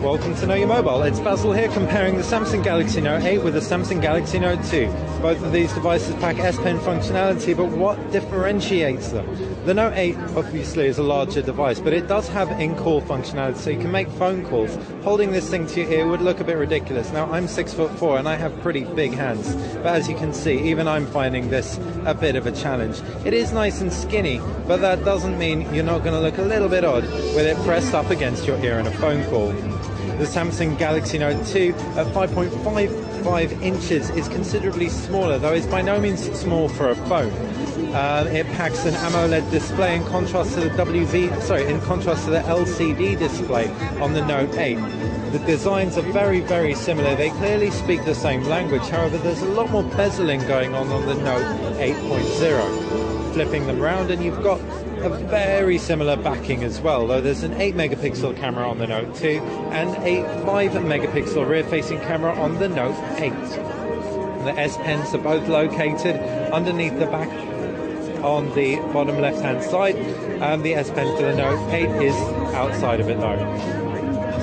Welcome to Know Your Mobile. It's Basil here comparing the Samsung Galaxy Note 8 with the Samsung Galaxy Note 2. Both of these devices pack S Pen functionality, but what differentiates them? The Note 8 obviously is a larger device, but it does have in-call functionality, so you can make phone calls. Holding this thing to your ear would look a bit ridiculous. Now, I'm 6'4" and I have pretty big hands, but as you can see, even I'm finding this a bit of a challenge. It is nice and skinny, but that doesn't mean you're not going to look a little bit odd with it pressed up against your ear in a phone call. The Samsung Galaxy Note 2 at 5.55 inches is considerably smaller, though it's by no means small for a phone. It packs an AMOLED display in contrast to the LCD display on the Note 8. The designs are very, very similar. They clearly speak the same language. However, there's a lot more bezeling going on the Note 8.0. Flipping them round and you've got a very similar backing as well, though there's an 8-megapixel camera on the Note 2 and a 5-megapixel rear-facing camera on the Note 8. The S Pens are both located underneath the back on the bottom left-hand side. The S Pen for the Note 8 is outside of it though.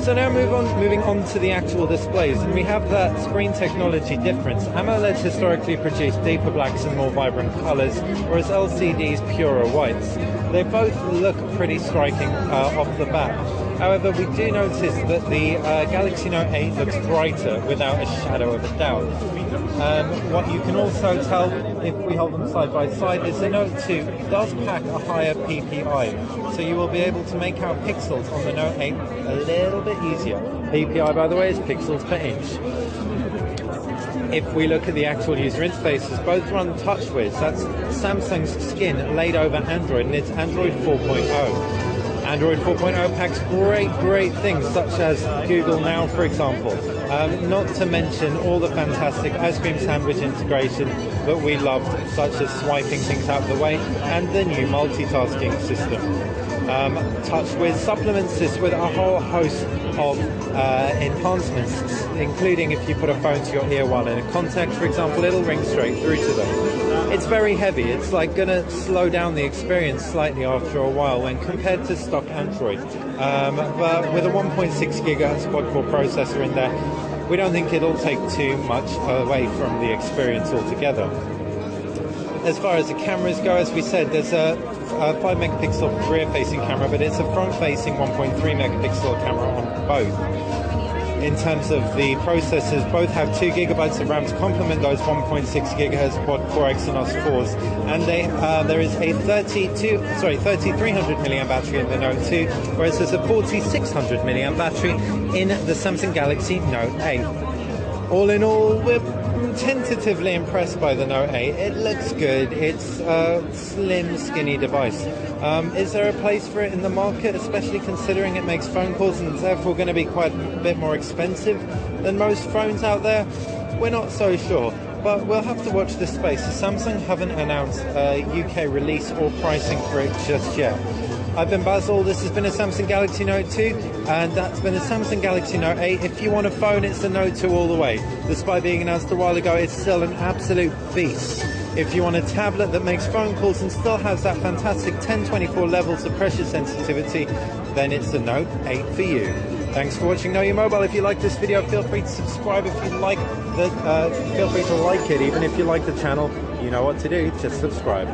So now moving on to the actual displays, and we have that screen technology difference. AMOLEDs historically produce deeper blacks and more vibrant colors, whereas LCDs purer whites. They both look pretty striking off the bat. However, we do notice that the Galaxy Note 8 looks brighter without a shadow of a doubt. What you can also tell if we hold them side by side is the Note 2 does pack a higher PPI, so you will be able to make out pixels on the Note 8 a little bit easier. PPI, by the way, is pixels per inch. If we look at the actual user interfaces, both run TouchWiz. That's Samsung's skin laid over Android, and it's Android 4.0. Android 4.0 packs great things such as Google Now, for example. Not to mention all the fantastic ice cream sandwich integration that we loved, such as swiping things out of the way, and the new multitasking system. TouchWiz supplements this with a whole host of enhancements, including if you put a phone to your ear while in a contact, for example, it'll ring straight through to them. It's very heavy. It's like going to slow down the experience slightly after a while when compared to stock Android. But with a 1.6 gigahertz quad-core processor in there, we don't think it'll take too much away from the experience altogether. As far as the cameras go, as we said, there's a 5-megapixel rear-facing camera, but it's a front-facing 1.3-megapixel camera on both. In terms of the processors, both have 2 gigabytes of RAM to complement those 1.6 gigahertz quad-core Exynos 4s, and there is a 3300 milliamp battery in the Note 2, whereas there's a 4600 milliamp battery in the Samsung Galaxy Note 8. All in all, we're tentatively impressed by the Note 8. It looks good. It's a slim, skinny device. Is there a place for it in the market, especially considering it makes phone calls and is therefore going to be quite a bit more expensive than most phones out there? We're not so sure, but we'll have to watch this space. Samsung haven't announced a UK release or pricing for it just yet. I've been Basil, this has been a Samsung Galaxy Note 2, and that's been a Samsung Galaxy Note 8. If you want a phone, it's the Note 2 all the way. Despite being announced a while ago, it's still an absolute beast. If you want a tablet that makes phone calls and still has that fantastic 1024 levels of pressure sensitivity, then it's the Note 8 for you. Thanks for watching Know Your Mobile. If you like this video, feel free to subscribe. If you like feel free to like it. Even if you like the channel, you know what to do, just subscribe.